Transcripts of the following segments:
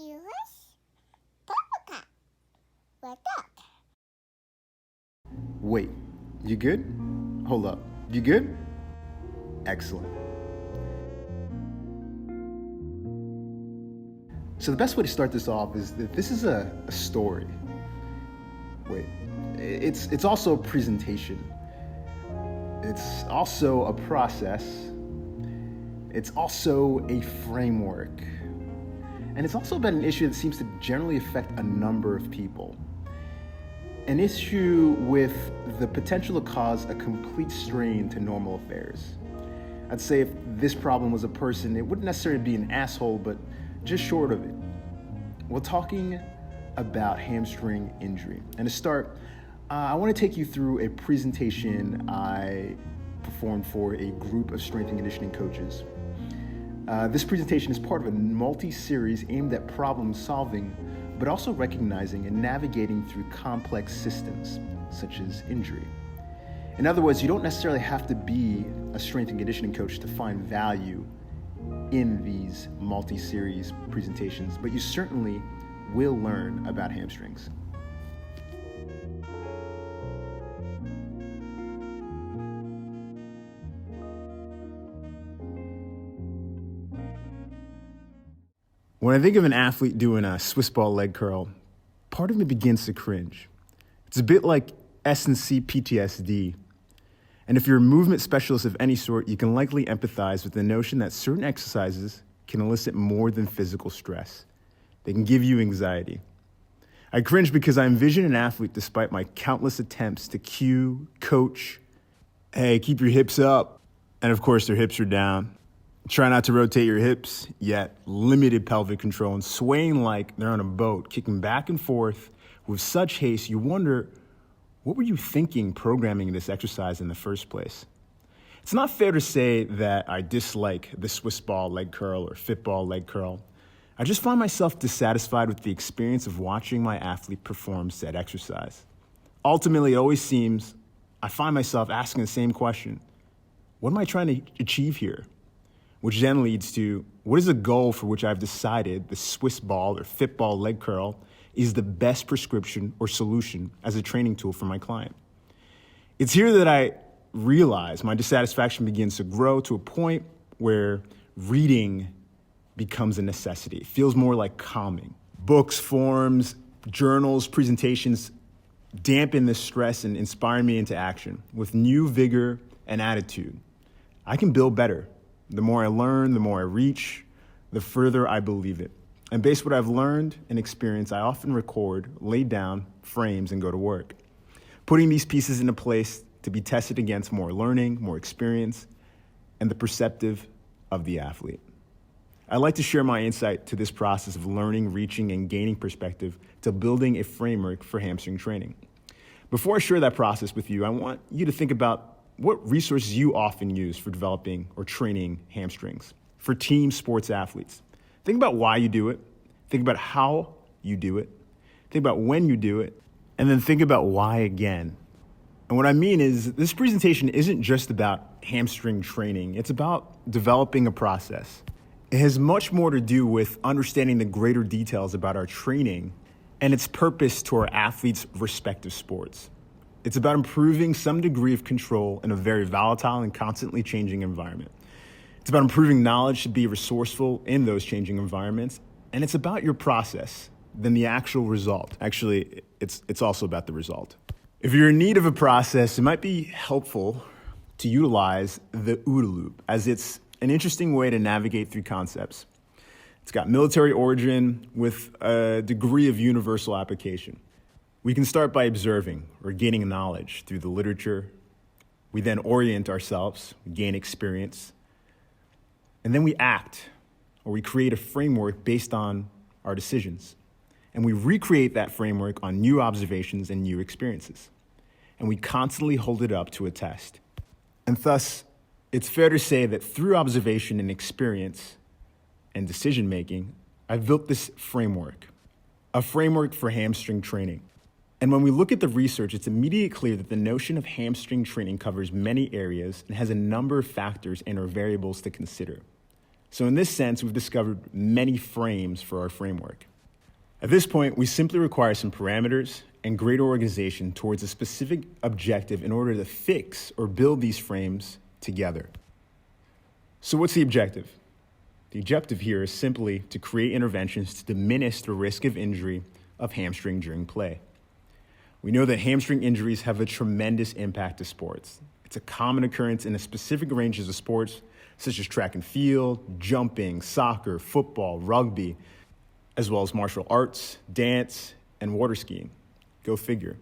viewers, Papa, what's up? Wait, you good? Hold up, you good? Excellent. So the best way to start this off is that this is a story. Wait, it's also a presentation. It's also a process. It's also a framework. And it's also about an issue that seems to generally affect a number of people. An issue with the potential to cause a complete strain to normal affairs. I'd say if this problem was a person, it wouldn't necessarily be an asshole, but just short of it. We're talking about hamstring injury. And to start, I want to take you through a presentation I performed for a group of strength and conditioning coaches. This presentation is part of a multi-series aimed at problem solving, but also recognizing and navigating through complex systems, such as injury. In other words, you don't necessarily have to be a strength and conditioning coach to find value in these multi-series presentations, but you certainly will learn about hamstrings. When I think of an athlete doing a Swiss ball leg curl, part of me begins to cringe. It's a bit like S&C PTSD. And if you're a movement specialist of any sort, you can likely empathize with the notion that certain exercises can elicit more than physical stress. They can give you anxiety. I cringe because I envision an athlete, despite my countless attempts to cue, coach, hey, keep your hips up. And of course, their hips are down. Try not to rotate your hips, yet limited pelvic control and swaying like they're on a boat, kicking back and forth with such haste, you wonder, what were you thinking programming this exercise in the first place? It's not fair to say that I dislike the Swiss ball leg curl or fit ball leg curl. I just find myself dissatisfied with the experience of watching my athlete perform said exercise. Ultimately, it always seems I find myself asking the same question. What am I trying to achieve here? Which then leads to, what is the goal for which I've decided the Swiss ball or fit ball leg curl is the best prescription or solution as a training tool for my client? It's here that I realize my dissatisfaction begins to grow to a point where reading becomes a necessity. It feels more like calming. Books, forums, journals, presentations dampen this stress and inspire me into action with new vigor and attitude. I can build better. The more I learn, the more I reach, the further I believe it. And based on what I've learned and experienced, I often record, lay down frames, and go to work, putting these pieces into place to be tested against more learning, more experience, and the perceptive of the athlete. I'd like to share my insight to this process of learning, reaching, and gaining perspective to building a framework for hamstring training. Before I share that process with you, I want you to think about what resources you often use for developing or training hamstrings for team sports athletes. Think about why you do it. Think about how you do it. Think about when you do it. And then think about why again. And what I mean is this presentation isn't just about hamstring training. It's about developing a process. It has much more to do with understanding the greater details about our training and its purpose to our athletes' respective sports. It's about improving some degree of control in a very volatile and constantly changing environment. It's about improving knowledge to be resourceful in those changing environments. And it's about your process than the actual result. Actually, it's also about the result. If you're in need of a process, it might be helpful to utilize the OODA loop, as it's an interesting way to navigate through concepts. It's got military origin with a degree of universal application. We can start by observing or gaining knowledge through the literature. We then orient ourselves, gain experience, and then we act, or we create a framework based on our decisions. And we recreate that framework on new observations and new experiences. And we constantly hold it up to a test. And thus, it's fair to say that through observation and experience and decision-making, I've built this framework, a framework for hamstring training. And when we look at the research, it's immediately clear that the notion of hamstring training covers many areas and has a number of factors and or variables to consider. So in this sense, we've discovered many frames for our framework. At this point, we simply require some parameters and greater organization towards a specific objective in order to fix or build these frames together. So what's the objective? The objective here is simply to create interventions to diminish the risk of injury of hamstring during play. We know that hamstring injuries have a tremendous impact to sports. It's a common occurrence in a specific ranges of sports, such as track and field, jumping, soccer, football, rugby, as well as martial arts, dance, and water skiing. Go figure.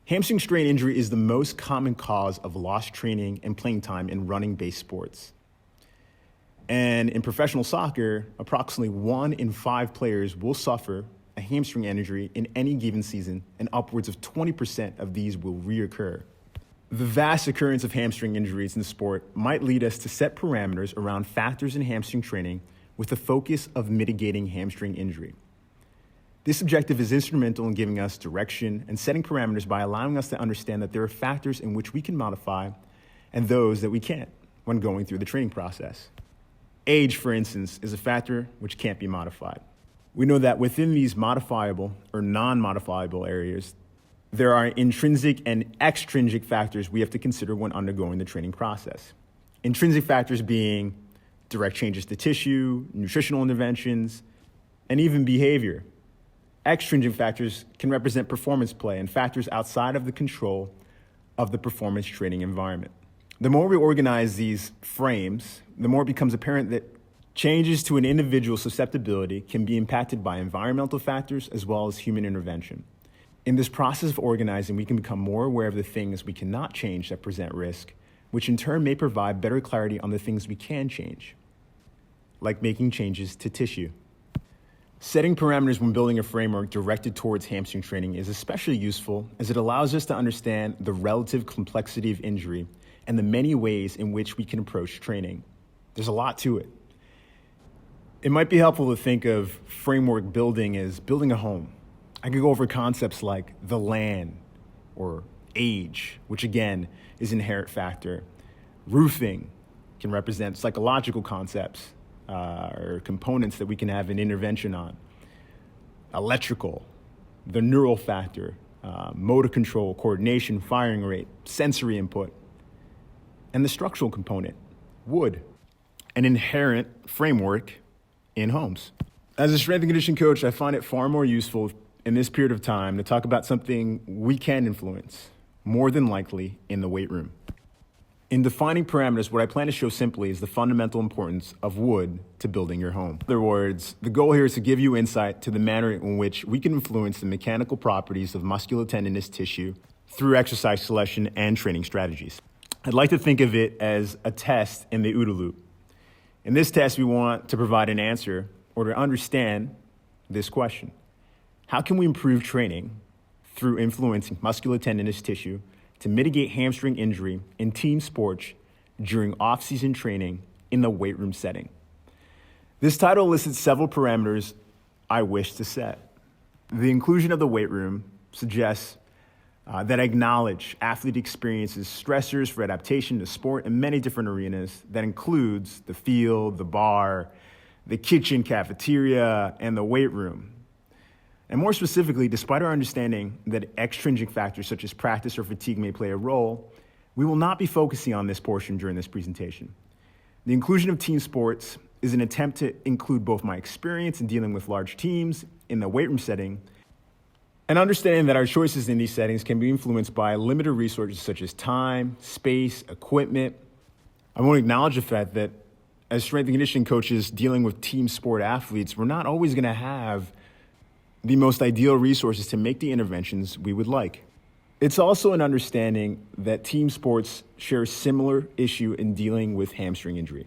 Hamstring strain injury is the most common cause of lost training and playing time in running-based sports. And in professional soccer, approximately 1 in 5 players will suffer a hamstring injury in any given season, and upwards of 20% of these will reoccur. The vast occurrence of hamstring injuries in the sport might lead us to set parameters around factors in hamstring training with the focus of mitigating hamstring injury. This objective is instrumental in giving us direction and setting parameters by allowing us to understand that there are factors in which we can modify and those that we can't when going through the training process. Age, for instance, is a factor which can't be modified. We know that within these modifiable or non-modifiable areas, there are intrinsic and extrinsic factors we have to consider when undergoing the training process. Intrinsic factors being direct changes to tissue, nutritional interventions, and even behavior. Extrinsic factors can represent performance play and factors outside of the control of the performance training environment. The more we organize these frames, the more it becomes apparent that changes to an individual's susceptibility can be impacted by environmental factors as well as human intervention. In this process of organizing, we can become more aware of the things we cannot change that present risk, which in turn may provide better clarity on the things we can change, like making changes to tissue. Setting parameters when building a framework directed towards hamstring training is especially useful as it allows us to understand the relative complexity of injury and the many ways in which we can approach training. There's a lot to it. It might be helpful to think of framework building as building a home. I could go over concepts like the land or age, which again is an inherent factor. Roofing can represent psychological concepts or components that we can have an intervention on. Electrical, the neural factor, motor control, coordination, firing rate, sensory input, and the structural component, wood, an inherent framework in homes. As a strength and conditioning coach, I find it far more useful in this period of time to talk about something we can influence, more than likely in the weight room. In defining parameters, what I plan to show simply is the fundamental importance of wood to building your home. In other words, the goal here is to give you insight to the manner in which we can influence the mechanical properties of musculotendinous tissue through exercise selection and training strategies. I'd like to think of it as a test in the OODA loop. In this test, we want to provide an answer or to understand this question. How can we improve training through influencing musculotendinous tissue to mitigate hamstring injury in team sports during off-season training in the weight room setting? This title lists several parameters I wish to set. The inclusion of the weight room suggests that I acknowledge athlete experiences stressors for adaptation to sport in many different arenas that includes the field, the bar, the kitchen, cafeteria, and the weight room. And more specifically, despite our understanding that extrinsic factors such as practice or fatigue may play a role, we will not be focusing on this portion during this presentation. The inclusion of team sports is an attempt to include both my experience in dealing with large teams in the weight room setting and understanding that our choices in these settings can be influenced by limited resources such as time, space, equipment. I want to acknowledge the fact that as strength and conditioning coaches dealing with team sport athletes, we're not always going to have the most ideal resources to make the interventions we would like. It's also an understanding that team sports share a similar issue in dealing with hamstring injury.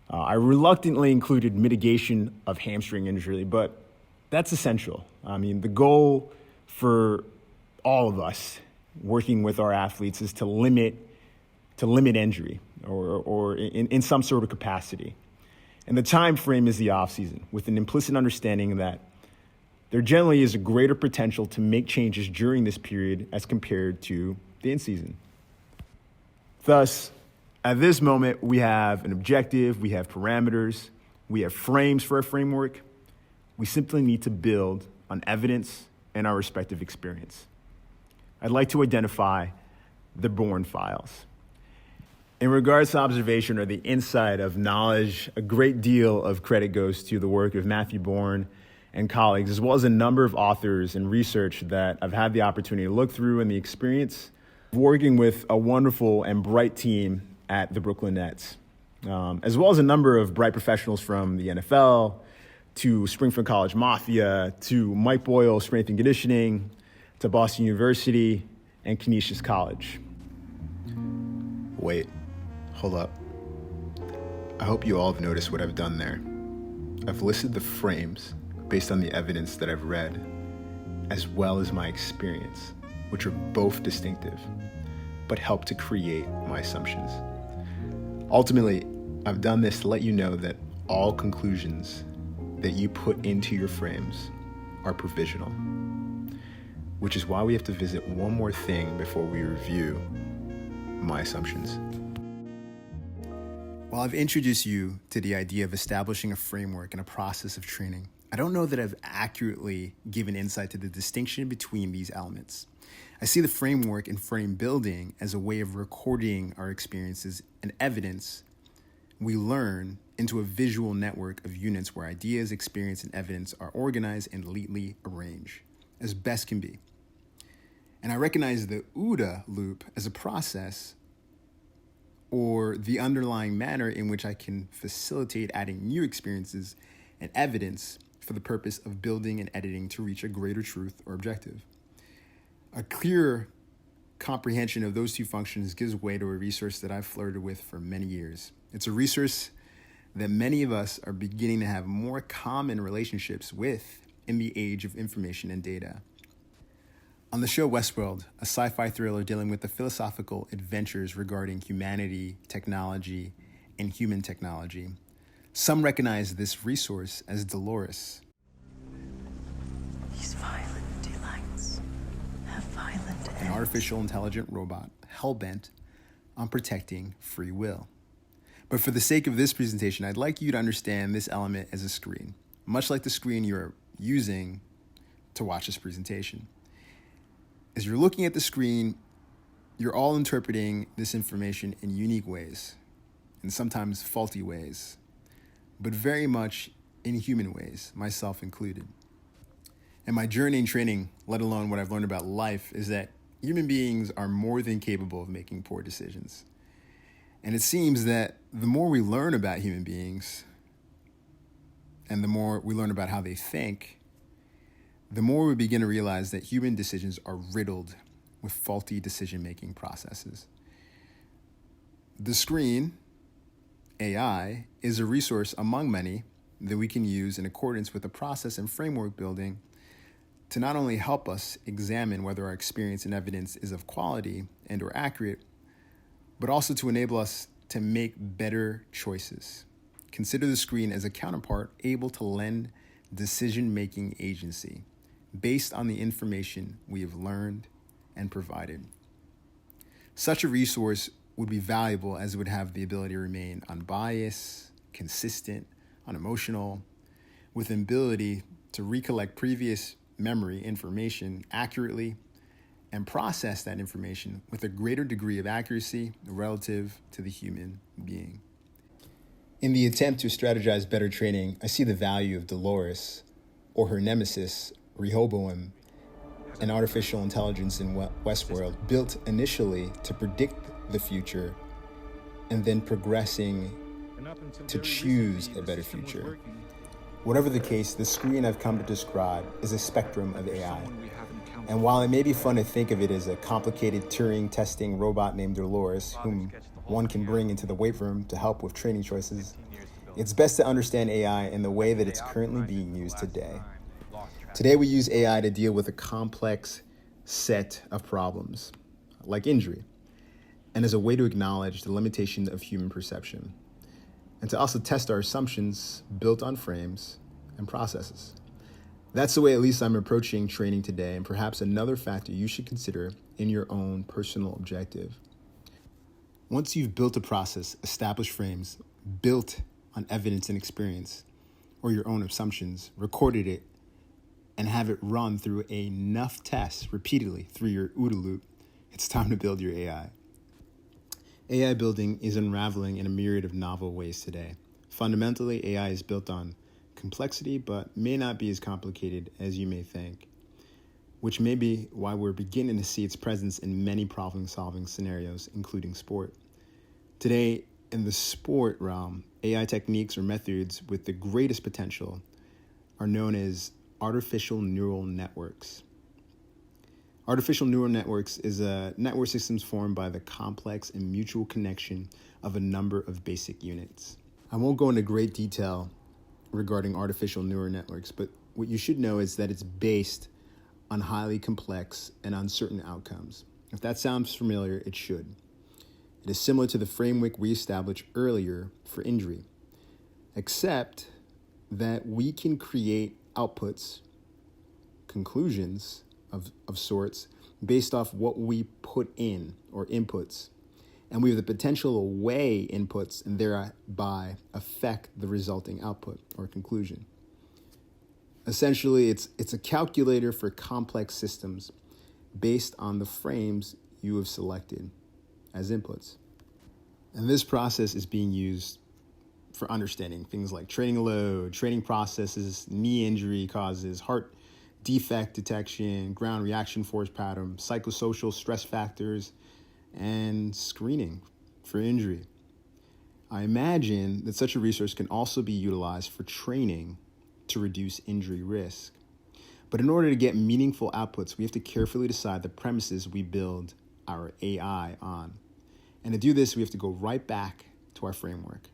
I reluctantly included mitigation of hamstring injury, but that's essential. I mean, the goal for all of us working with our athletes is to limit injury or in some sort of capacity. And the time frame is the off season with an implicit understanding that there generally is a greater potential to make changes during this period as compared to the in-season. Thus, at this moment, we have an objective, we have parameters, we have frames for a framework. We simply need to build on evidence and our respective experience. I'd like to identify the Bourne files. In regards to observation or the insight of knowledge, a great deal of credit goes to the work of Matthew Bourne and colleagues, as well as a number of authors and research that I've had the opportunity to look through and the experience of working with a wonderful and bright team at the Brooklyn Nets, as well as a number of bright professionals from the NFL to Springfield College Mafia to Mike Boyle Strength and Conditioning to Boston University and Canisius College. Wait, hold up. I hope you all have noticed what I've done there. I've listed the frames based on the evidence that I've read, as well as my experience, which are both distinctive, but help to create my assumptions. Ultimately, I've done this to let you know that all conclusions that you put into your frames are provisional, which is why we have to visit one more thing before we review my assumptions. While I've introduced you to the idea of establishing a framework and a process of training, I don't know that I've accurately given insight to the distinction between these elements. I see the framework and frame building as a way of recording our experiences and evidence we learn into a visual network of units where ideas, experience, and evidence are organized and neatly arranged as best can be. And I recognize the OODA loop as a process or the underlying manner in which I can facilitate adding new experiences and evidence for the purpose of building and editing to reach a greater truth or objective. A clear comprehension of those two functions gives way to a resource that I've flirted with for many years. It's a resource that many of us are beginning to have more common relationships with in the age of information and data. On the show Westworld, a sci-fi thriller dealing with the philosophical adventures regarding humanity, technology, and human technology, some recognize this resource as Dolores. These violent delights have violent ends. An artificial intelligent robot hell-bent on protecting free will. But for the sake of this presentation, I'd like you to understand this element as a screen, much like the screen you're using to watch this presentation. As you're looking at the screen, you're all interpreting this information in unique ways, and sometimes faulty ways, but very much in human ways, myself included. And my journey in training, let alone what I've learned about life, is that human beings are more than capable of making poor decisions. And it seems that the more we learn about human beings and the more we learn about how they think, the more we begin to realize that human decisions are riddled with faulty decision-making processes. The screen, AI, is a resource among many that we can use in accordance with the process and framework building to not only help us examine whether our experience and evidence is of quality and or accurate, but also to enable us to make better choices. Consider the screen as a counterpart able to lend decision-making agency based on the information we have learned and provided. Such a resource would be valuable as it would have the ability to remain unbiased, consistent, unemotional, with an ability to recollect previous memory information accurately and process that information with a greater degree of accuracy relative to the human being. In the attempt to strategize better training, I see the value of Dolores, or her nemesis, Rehoboam, an artificial intelligence in Westworld, built initially to predict the future and then progressing to choose a better future. Whatever the case, the screen I've come to describe is a spectrum of AI. And while it may be fun to think of it as a complicated Turing-testing robot named Dolores, whom one can bring into the weight room to help with training choices, it's best to understand AI in the way that it's currently being used today. Today we use AI to deal with a complex set of problems, like injury, and as a way to acknowledge the limitation of human perception, and to also test our assumptions built on frames and processes. That's the way at least I'm approaching training today, and perhaps another factor you should consider in your own personal objective. Once you've built a process, established frames, built on evidence and experience, or your own assumptions, recorded it, and have it run through enough tests repeatedly through your OODA loop, it's time to build your AI. AI building is unraveling in a myriad of novel ways today. Fundamentally, AI is built on complexity, but may not be as complicated as you may think, which may be why we're beginning to see its presence in many problem-solving scenarios, including sport. Today, in the sport realm, AI techniques or methods with the greatest potential are known as artificial neural networks. Artificial neural networks is a network systems formed by the complex and mutual connection of a number of basic units. I won't go into great detail regarding artificial neural networks, but what you should know is that it's based on highly complex and uncertain outcomes. If that sounds familiar, it should. It is similar to the framework we established earlier for injury, except that we can create outputs, conclusions of sorts, based off what we put in, or inputs. And we have the potential to weigh inputs and thereby affect the resulting output or conclusion. Essentially, it's a calculator for complex systems based on the frames you have selected as inputs. And this process is being used for understanding things like training load, training processes, knee injury causes, heart defect detection, ground reaction force pattern, psychosocial stress factors, and screening for injury. I imagine that such a resource can also be utilized for training to reduce injury risk. But in order to get meaningful outputs, we have to carefully decide the premises we build our AI on. And to do this, we have to go right back to our framework,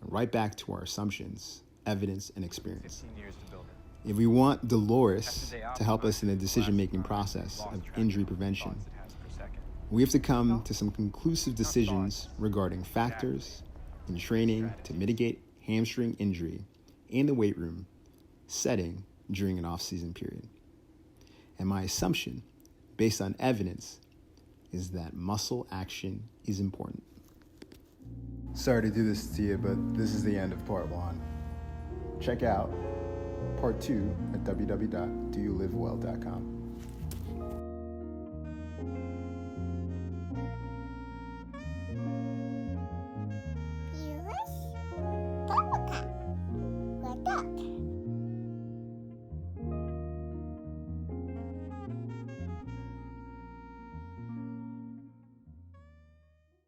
right back to our assumptions, evidence, and experience. 15 years to build it. If we want Dolores to help us in the decision-making process of injury prevention, we have to come to some conclusive decisions regarding factors in training to mitigate hamstring injury in the weight room setting during an off-season period. And my assumption, based on evidence, is that muscle action is important. Sorry to do this to you, but this is the end of part 1. Check out part 2 at www.doyoulivewell.com.